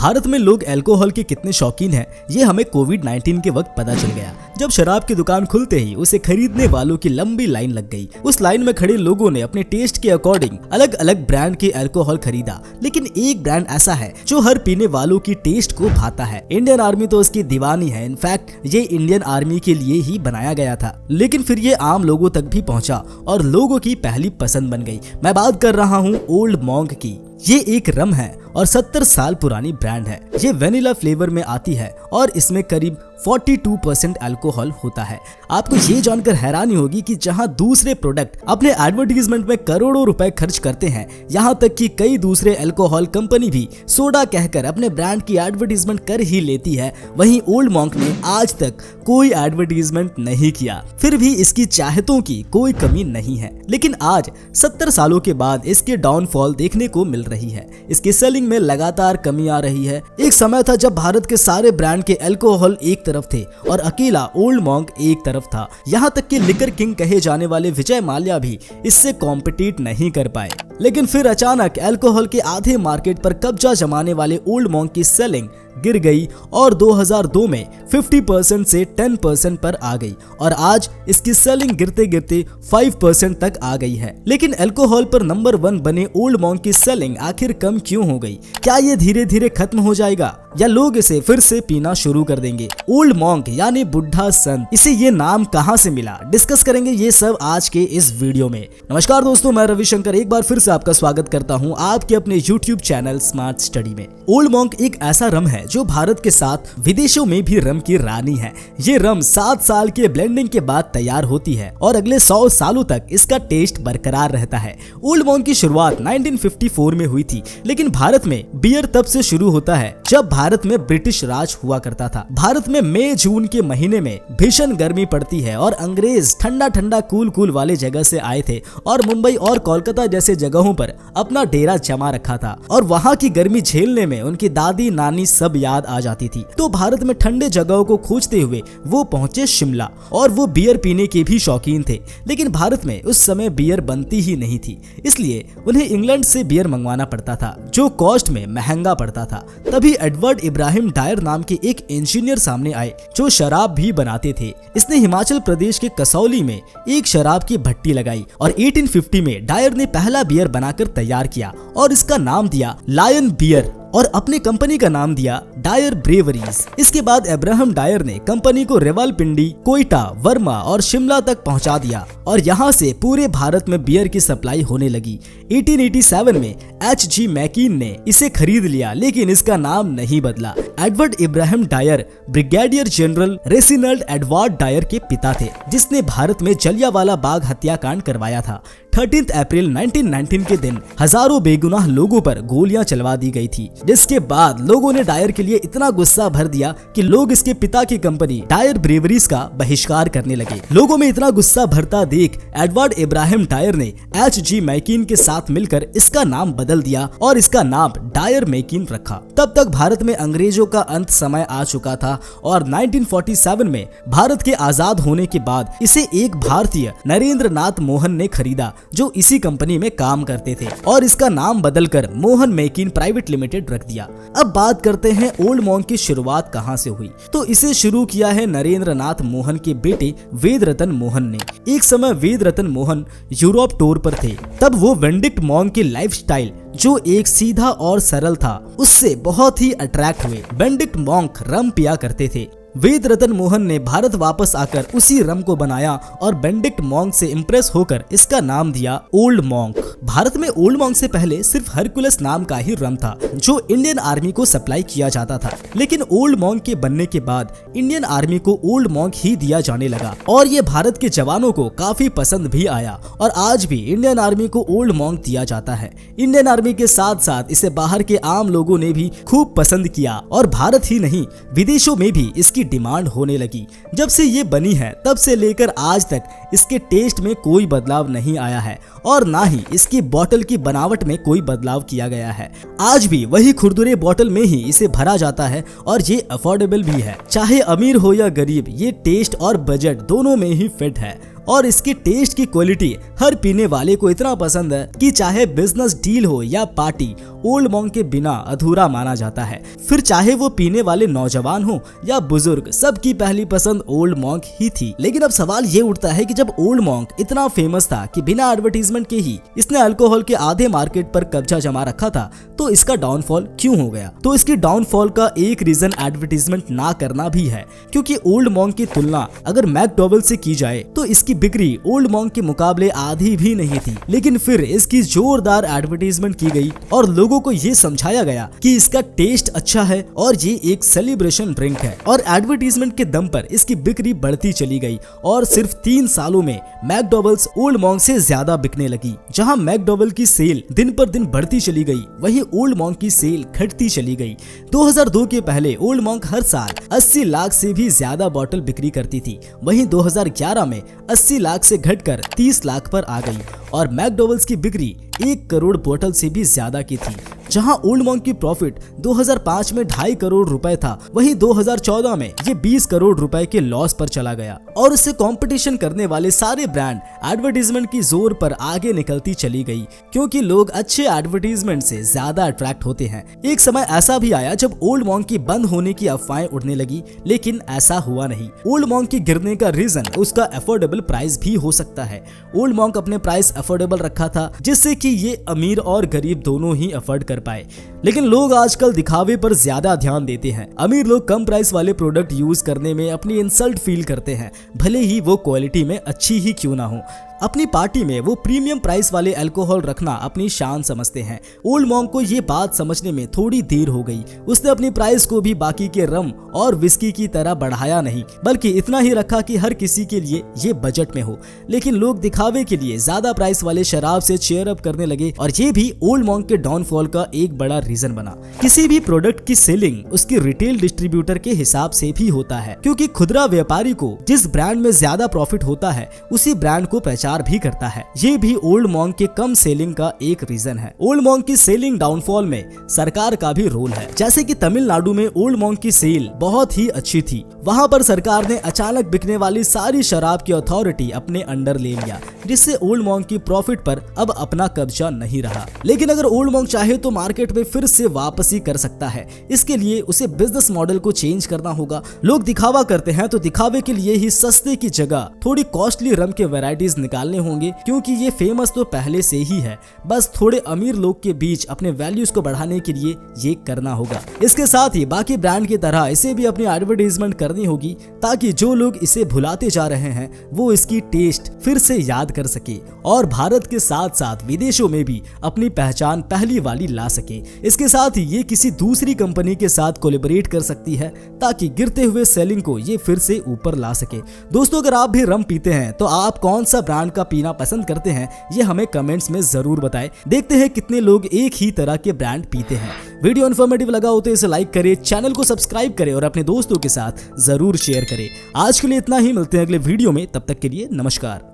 भारत में लोग अल्कोहल के कितने शौकीन हैं, ये हमें कोविड-19 के वक्त पता चल गया। जब शराब की दुकान खुलते ही उसे खरीदने वालों की लंबी लाइन लग गई। उस लाइन में खड़े लोगों ने अपने टेस्ट के अकॉर्डिंग अलग अलग ब्रांड के अल्कोहल खरीदा, लेकिन एक ब्रांड ऐसा है जो हर पीने वालों की टेस्ट को भाता है। इंडियन आर्मी तो उसकी दीवानी है। इनफैक्ट ये इंडियन आर्मी के लिए ही बनाया गया था, लेकिन फिर ये आम लोगों तक भी पहुंचा और लोगों की पहली पसंद बन गई। मैं बात कर रहा हूँ ओल्ड मॉन्क की। ये एक रम है और 70 साल पुरानी ब्रांड है। ये वेनिला फ्लेवर में आती है और इसमें करीब 42% अल्कोहल होता है। आपको ये जानकर हैरानी होगी कि जहां दूसरे प्रोडक्ट अपने एडवर्टीजमेंट में करोड़ों रुपए खर्च करते हैं, यहाँ तक कि कई दूसरे अल्कोहल कंपनी भी सोडा कहकर अपने ब्रांड की एडवर्टीजमेंट कर ही लेती है, वहीं ओल्ड मॉन्क ने आज तक कोई एडवर्टीजमेंट नहीं किया। फिर भी इसकी चाहतों की कोई कमी नहीं है, लेकिन आज 70 सालों के बाद इसके डाउनफॉल देखने को मिल रही है। इसकी सेलिंग में लगातार कमी आ रही है। एक समय था जब भारत के सारे ब्रांड के अल्कोहल एक तरफ थे और अकेला ओल्ड मॉन्क एक तरफ था। यहाँ तक कि लिकर किंग कहे जाने वाले विजय माल्या भी इससे कॉम्पिटिट नहीं कर पाए। लेकिन फिर अचानक अल्कोहल के आधे मार्केट पर कब्जा जमाने वाले ओल्ड मॉन्क की सेलिंग गिर गई और 2002 में 50% से 10% पर आ गई और आज इसकी सेलिंग गिरते गिरते 5% तक आ गई है। लेकिन अल्कोहल पर नंबर 1 बने ओल्ड मॉन्क की सेलिंग आखिर कम क्यों हो गई? क्या ये धीरे धीरे खत्म हो जाएगा या लोग इसे फिर से पीना शुरू कर देंगे? ओल्ड मॉन्क यानी बुढ़ा संत, इसे ये नाम कहां से मिला, डिस्कस करेंगे ये सब आज के इस वीडियो में। नमस्कार दोस्तों, मैं रविशंकर एक बार फिर से आपका स्वागत करता हूं आपके अपने YouTube चैनल स्मार्ट स्टडी में। ओल्ड मॉन्क एक ऐसा रम है जो भारत के साथ विदेशों में भी रम की रानी है। ये रम 7 साल के ब्लेंडिंग के बाद तैयार होती है और अगले 100 सालों तक इसका टेस्ट बरकरार रहता है। ओल्ड मॉन्क की शुरुआत 1954 में हुई थी, लेकिन भारत में बियर तब से शुरू होता है जब भारत में ब्रिटिश राज हुआ करता था। भारत में मई जून के महीने में भीषण गर्मी पड़ती है और अंग्रेज ठंडा ठंडा कूल वाले जगह से आए थे और मुंबई और कोलकाता जैसे जगहों पर अपना डेरा जमा रखा था और वहाँ की गर्मी झेलने में उनकी दादी नानी सब याद आ जाती थी। तो भारत में ठंडे जगहों को खोजते हुए वो पहुंचे शिमला और वो बियर पीने के भी शौकीन थे, लेकिन भारत में उस समय बियर बनती ही नहीं थी, इसलिए उन्हें इंग्लैंड से बियर मंगवाना पड़ता था जो कॉस्ट में महंगा पड़ता था। तभी एडवर्ड इब्राहिम डायर नाम के एक इंजीनियर सामने आए जो शराब भी बनाते थे। इसने हिमाचल प्रदेश के कसौली में एक शराब की भट्टी लगाई और 1850 में डायर ने पहला बियर बनाकर तैयार किया और इसका नाम दिया लायन बियर और अपने कंपनी का नाम दिया डायर ब्रेवरीज। इसके बाद अब्राहम डायर ने कंपनी को रेवालपिंडी, कोयटा, वर्मा और शिमला तक पहुंचा दिया और यहां से पूरे भारत में बियर की सप्लाई होने लगी। 1887 में H.G. मैकीन ने इसे खरीद लिया, लेकिन इसका नाम नहीं बदला। Edward Ibrahim Dyer brigadier general Reginald Edward Dyer के पिता थे, जिसने भारत में जलियांवाला बाग हत्याकांड करवाया था। 13 अप्रैल 1919 के दिन हजारों बेगुनाह लोगों पर गोलियां चलवा दी गई थी, जिसके बाद लोगों ने डायर के लिए इतना गुस्सा भर दिया कि लोग इसके पिता की कंपनी डायर ब्रेवरीज का बहिष्कार करने लगे। लोगों में इतना गुस्सा भरता देख एडवर्ड इब्राहिम डायर ने H.G. मैकीन के साथ मिलकर इसका नाम बदल दिया और इसका नाम डायर मैकीन रखा। तब तक भारत में अंग्रेजों का अंत समय आ चुका था और 1947 में भारत के आजाद होने के बाद इसे एक भारतीय नरेंद्र नाथ मोहन ने खरीदा जो इसी कंपनी में काम करते थे और इसका नाम बदलकर मोहन मैकीन प्राइवेट लिमिटेड रख दिया। अब बात करते हैं ओल्ड मॉन्क की शुरुआत कहां से हुई। तो इसे शुरू किया है नरेंद्र नाथ मोहन के बेटे वेद रतन मोहन ने। एक समय वेद रतन मोहन यूरोप टूर पर थे, तब वो वेंडिक्ट मॉन्क की लाइफस्टाइल जो एक सीधा और सरल था उससे बहुत ही अट्रैक्ट हुए। बेंडिक्ट मॉन्क रम पिया करते थे। वेद रतन मोहन ने भारत वापस आकर उसी रम को बनाया और बेंडिक्ट मॉन्क से इम्प्रेस होकर इसका नाम दिया ओल्ड मॉन्क। भारत में ओल्ड मॉन्क से पहले सिर्फ हरकुलस नाम का ही रम था जो इंडियन आर्मी को सप्लाई किया जाता था, लेकिन ओल्ड मॉन्क के बनने के बाद इंडियन आर्मी को ओल्ड मॉन्क ही दिया जाने लगा और ये भारत के जवानों को काफी पसंद भी आया और आज भी इंडियन आर्मी को ओल्ड मॉन्क दिया जाता है। इंडियन आर्मी के साथ साथ इसे बाहर के आम लोगों ने भी खूब पसंद किया और भारत ही नहीं विदेशों में भी इसकी डिमांड होने लगी। जब से ये बनी है तब से लेकर आज तक इसके टेस्ट में कोई बदलाव नहीं आया है और ना ही इसकी बोतल की बनावट में कोई बदलाव किया गया है। आज भी वही खुरदुरे बोतल में ही इसे भरा जाता है और ये अफोर्डेबल भी है। चाहे अमीर हो या गरीब, ये टेस्ट और बजट दोनों में ही फिट है और इसकी टेस्ट की क्वालिटी हर पीने वाले को इतना पसंद है कि चाहे बिजनेस डील हो या पार्टी, ओल्ड मॉन्क के बिना अधूरा माना जाता है। फिर चाहे वो पीने वाले नौजवान हो या बुजुर्ग, सबकी पहली पसंद ओल्ड मॉन्क ही थी। लेकिन अब सवाल ये उठता है कि जब ओल्ड मॉन्क इतना फेमस था कि बिना एडवर्टीजमेंट के ही इसने अल्कोहल के आधे मार्केट पर कब्जा जमा रखा था, तो इसका डाउनफॉल क्यों हो गया? तो इसकी डाउनफॉल का एक रीजन एडवर्टीजमेंट ना करना भी है, क्योंकि ओल्ड मॉन्क की तुलना अगर मैकडॉवेल्स से की जाए तो इसकी बिक्री ओल्ड मॉन्क के मुकाबले आधी भी नहीं थी। लेकिन फिर इसकी जोरदार एडवर्टीजमेंट की गई और लोगों को ये समझाया गया कि इसका टेस्ट अच्छा है और ये एक सेलिब्रेशन ड्रिंक है, और एडवर्टीजमेंट के दम पर इसकी बिक्री बढ़ती चली गई और सिर्फ 3 सालों में मैकडॉवेल्स ओल्ड मॉन्क से ज्यादा बिकने लगी। जहां मैकडॉवेल की सेल दिन पर दिन बढ़ती चली गई, वहीं ओल्ड मॉन्क की सेल घटती चली गई। 2002 के पहले ओल्ड मॉन्क हर साल 80 लाख से भी ज्यादा बोतल बिक्री करती थी। वहीं 2011 में 80 लाख से घटकर 30 लाख पर आ गई और मैकडॉवेल्स की बिक्री 1 करोड़ बोतल से भी ज्यादा की थी। जहां ओल्ड मॉन्क की प्रॉफिट 2005 में 2.5 करोड़ रुपए था, वहीं 2014 में ये 20 करोड़ रुपए के लॉस पर चला गया और इससे कंपटीशन करने वाले सारे ब्रांड एडवर्टीजमेंट की जोर पर आगे निकलती चली गई, क्योंकि लोग अच्छे एडवर्टीजमेंट से ज्यादा अट्रैक्ट होते हैं। एक समय ऐसा भी आया जब ओल्ड मॉन्क की बंद होने की अफवाहें उड़ने लगी, लेकिन ऐसा हुआ नहीं। ओल्ड मॉन्क के गिरने का रीजन उसका अफोर्डेबल प्राइस भी हो सकता है। ओल्ड मॉन्क अपने प्राइस अफोर्डेबल रखा था, जिससे कि ये अमीर और गरीब दोनों ही अफोर्ड कर पाए। लेकिन लोग आजकल दिखावे पर ज्यादा ध्यान देते हैं। अमीर लोग कम प्राइस वाले प्रोडक्ट यूज करने में अपनी इंसल्ट फील करते हैं, भले ही वो क्वालिटी में अच्छी ही क्यों ना हो। अपनी पार्टी में वो प्रीमियम प्राइस वाले अल्कोहल रखना अपनी शान समझते हैं। ओल्ड मॉन्क को ये बात समझने में थोड़ी देर हो गई। उसने अपनी प्राइस को भी बाकी के रम और विस्की की तरह बढ़ाया नहीं, बल्कि इतना ही रखा कि हर किसी के लिए ये बजट में हो। लेकिन लोग दिखावे के लिए ज्यादा प्राइस वाले शराब से चेयर अप करने लगे और ये भी ओल्ड मॉन्क के डाउनफॉल का एक बड़ा रीजन बना। किसी भी प्रोडक्ट की सेलिंग उसके रिटेल डिस्ट्रीब्यूटर के हिसाब से भी होता है, क्योंकि खुदरा व्यापारी को जिस ब्रांड में ज्यादा प्रॉफिट होता है उसी ब्रांड को पहचान भी करता है। ये भी ओल्ड मॉन्क के कम सेलिंग का एक रीजन है। ओल्ड मॉन्क की सेलिंग डाउनफॉल में सरकार का भी रोल है। जैसे कि तमिलनाडु में ओल्ड मॉन्क की सेल बहुत ही अच्छी थी, वहां पर सरकार ने अचानक बिकने वाली सारी शराब की अथॉरिटी अपने अंडर ले लिया, जिससे ओल्ड मॉन्क की प्रॉफिट पर अब अपना कब्जा नहीं रहा। लेकिन अगर ओल्ड मॉन्क चाहे तो मार्केट में फिर से वापसी कर सकता है। इसके लिए उसे बिजनेस मॉडल को चेंज करना होगा। लोग दिखावा करते हैं तो दिखावे के लिए ही सस्ते की जगह थोड़ी कॉस्टली रम के वैरायटीज निकालने होंगे, क्योंकि ये फेमस तो पहले से ही है। बस थोड़े अमीर लोग के बीच अपने वैल्यूज को बढ़ाने के लिए ये करना होगा। इसके साथ ही बाकी ब्रांड की तरह इसे भी अपनी एडवर्टाइजमेंट करनी होगी, ताकि जो लोग इसे भुलाते जा रहे हैं वो इसकी टेस्ट फिर से याद कर सके और भारत के साथ साथ विदेशों में भी अपनी पहचान पहली वाली ला सके। इसके साथ ही ये किसी दूसरी कंपनी के साथ कोलैबोरेट कर सकती है, ताकि गिरते हुए सेलिंग को ये फिर से ऊपर ला सके। दोस्तों, अगर आप भी रम पीते हैं तो आप कौन सा ब्रांड का पीना पसंद करते हैं, ये हमें कमेंट्स में जरूर बताएं। देखते हैं कितने लोग एक ही तरह के ब्रांड पीते हैं। वीडियो इन्फॉर्मेटिव लगा हो तो इसे लाइक करें, चैनल को सब्सक्राइब करें और अपने दोस्तों के साथ जरूर शेयर करें। आज के लिए इतना ही, मिलते हैं अगले वीडियो में, तब तक के लिए नमस्कार।